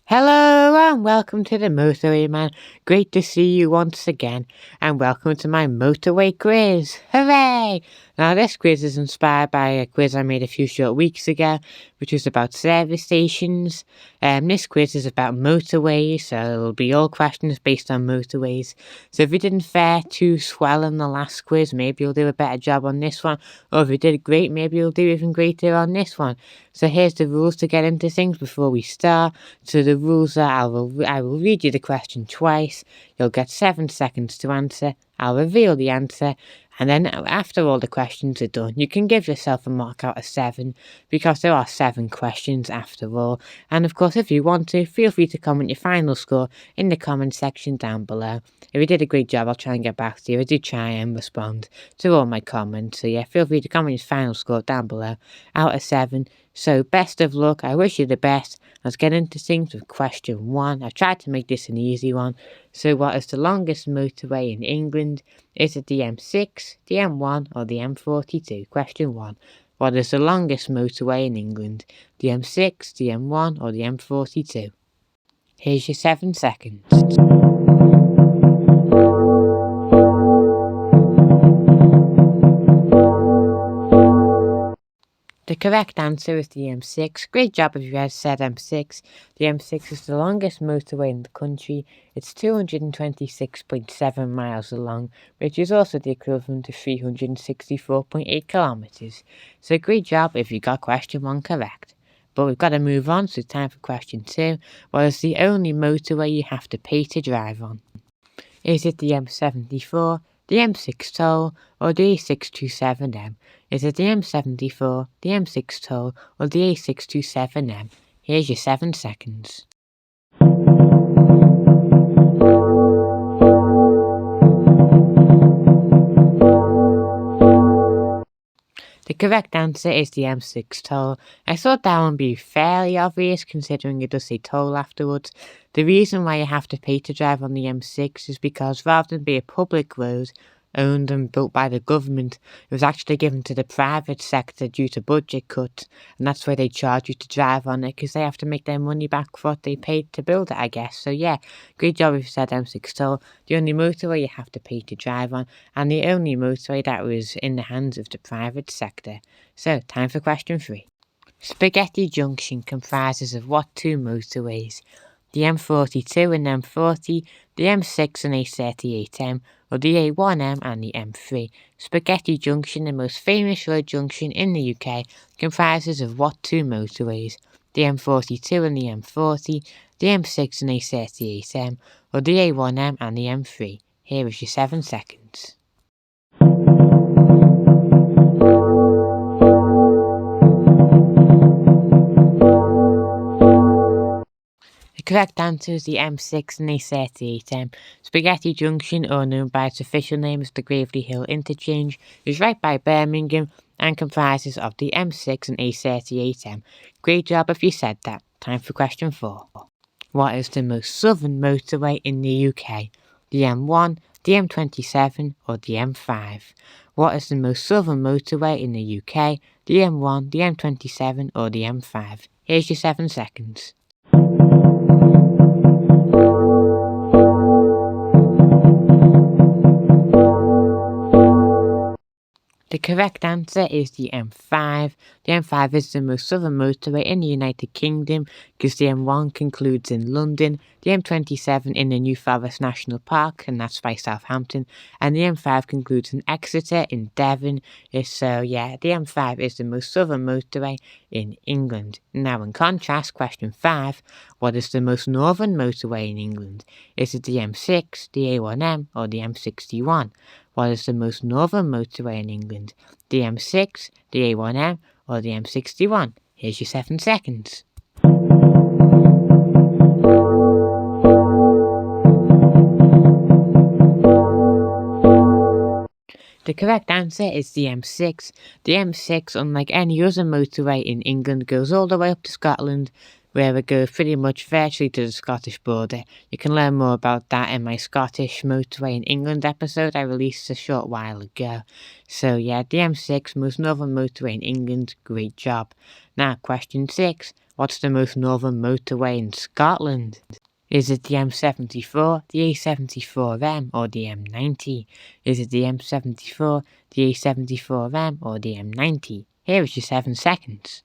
Hello and welcome to the Motorway Man. Great to see you once again, and welcome to my Motorway Quiz. Hooray! Now this quiz is inspired by a quiz I made a few short weeks ago, which was about service stations. This quiz is about motorways, so it'll be all questions based on motorways. So if you didn't fare too swell in the last quiz, maybe you'll do a better job on this one, or if you did great, maybe you'll do even greater on this one. So here's the rules to get into things before we start. So the rules are I will read you the question twice. You'll get 7 seconds to answer. I'll reveal the answer. And then after all the questions are done, you can give yourself a mark out of 7 because there are 7 questions after all. And of course, if you want to, feel free to comment your final score in the comment section down below. If you did a great job, I'll try and get back to you. I do try and respond to all my comments. So yeah, feel free to comment your final score down below out of 7. So best of luck. I wish you the best. Let's get into things with question 1. I've tried to make this an easy one. So what is the longest motorway in England? Is it the M6, the M1 or the M42? Question 1. What is the longest motorway in England? The M6, the M1 or the M42? Here's your 7 seconds. The correct answer is the M6. Great job if you had said M6. The M6 is the longest motorway in the country. It's 226.7 miles long, which is also the equivalent to 364.8 kilometers. So great job if you got question 1 correct. But we've got to move on, so it's time for question 2. What is the only motorway you have to pay to drive on? Is it the M74, the M6 toll, or the A627M? Is it the M74, the M6 toll, or the A627M? Here's your 7 seconds. The correct answer is the M6 toll. I thought that one would be fairly obvious considering it does say toll afterwards. The reason why you have to pay to drive on the M6 is because rather than be a public road owned and built by the government, it was actually given to the private sector due to budget cuts, and that's why they charge you to drive on it because they have to make their money back for what they paid to build it, I guess. So yeah, great job if you said M6 toll. The only motorway you have to pay to drive on, and the only motorway that was in the hands of the private sector. So time for question 3. Spaghetti Junction comprises of what 2 motorways? The M42 and M40, the M6 and A38M, or the A1M and the M3. Spaghetti Junction, the most famous road junction in the UK, comprises of what 2 motorways? The M42 and the M40, the M6 and A38M, or the A1M and the M3. Here is your 7 seconds. The correct answer is the M6 and A38M. Spaghetti Junction, or known by its official name as the Gravely Hill Interchange, is right by Birmingham and comprises of the M6 and A38M. Great job if you said that. Time for question 4. What is the most southern motorway in the UK? The M1, the M27 or the M5? What is the most southern motorway in the UK? The M1, the M27 or the M5? Here's your 7 seconds. The correct answer is the M5. The M5 is the most southern motorway in the United Kingdom because the M1 concludes in London, the M27 in the New Forest National Park, and that's by Southampton, and the M5 concludes in Exeter in Devon. So yeah, the M5 is the most southern motorway in England. Now in contrast, question 5, what is the most northern motorway in England? Is it the M6, the A1M or the M61? What is the most northern motorway in England? The M6, the A1M or the M61? Here's your 7 seconds. The correct answer is the M6. The M6, unlike any other motorway in England, goes all the way up to Scotland, where it goes pretty much virtually to the Scottish border. You can learn more about that in my Scottish Motorway in England episode I released a short while ago. So yeah, the M6, most northern motorway in England, great job. Now question 6, What's the most northern motorway in Scotland? Is it the M74, the A74M, or the M90? Is it the M74, the A74M, or the M90? Here is your 7 seconds.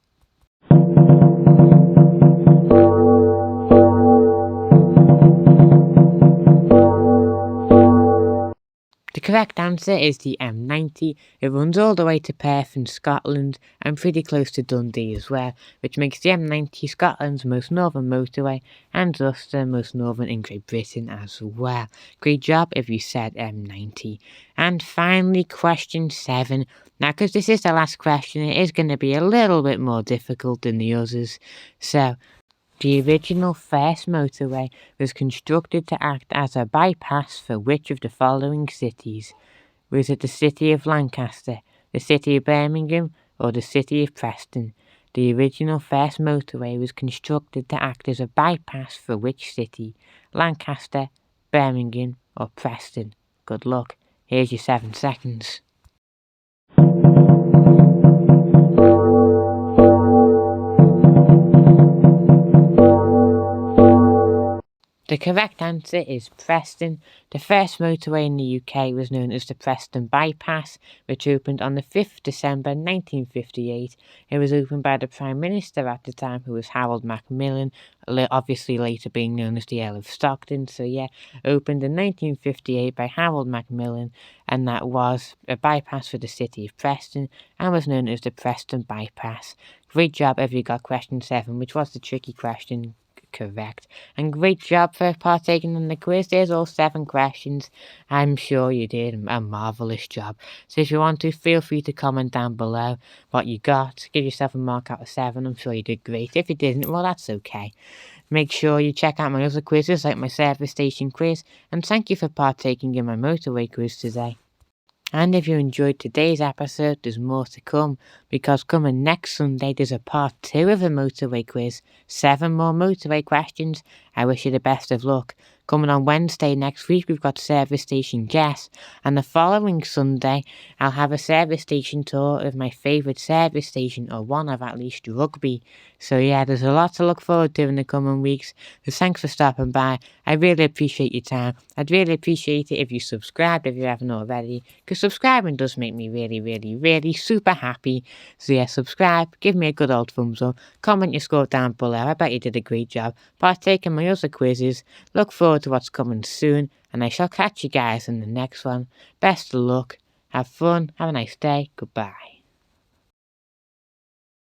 The correct answer is the M90. It runs all the way to Perth in Scotland and pretty close to Dundee as well, which makes the M90 Scotland's most northern motorway and thus the most northern in Great Britain as well. Great job if you said M90. And finally, question 7. Now, because this is the last question, it is going to be a little bit more difficult than the others. So, the original first motorway was constructed to act as a bypass for which of the following cities? Was it the city of Lancaster, the city of Birmingham, or the city of Preston? The original first motorway was constructed to act as a bypass for which city? Lancaster, Birmingham, or Preston? Good luck. Here's your 7 seconds. The correct answer is Preston. The first motorway in the UK was known as the Preston Bypass, which opened on the 5th December 1958. It was opened by the Prime Minister at the time, who was Harold Macmillan, obviously later being known as the Earl of Stockton. So yeah, opened in 1958 by Harold Macmillan, and that was a bypass for the city of Preston and was known as the Preston Bypass. Great job if you got question 7, which was the tricky question, correct. And great job for partaking in the quiz. There's all 7 questions. I'm sure you did a marvellous job. So if you want to, feel free to comment down below what you got. Give yourself a mark out of 7. I'm sure you did great. If you didn't, well, that's okay. Make sure you check out my other quizzes like my service station quiz, and thank you for partaking in my motorway quiz today. And if you enjoyed today's episode, there's more to come, because coming next Sunday there's a part 2 of the motorway quiz. 7 more motorway questions. I wish you the best of luck. Coming on Wednesday next week we've got Service Station Guess, and the following Sunday I'll have a service station tour of my favourite service station, or one of at least, Rugby. So yeah, there's a lot to look forward to in the coming weeks. So thanks for stopping by. I really appreciate your time. I'd really appreciate it if you subscribed if you haven't already, because subscribing does make me really super happy. So yeah, subscribe, give me a good old thumbs up, comment your score down below. I bet you did a great job. Partake in my other quizzes. Look forward to what's coming soon, and I shall catch you guys in the next one. Best of luck, have fun, have a nice day, goodbye.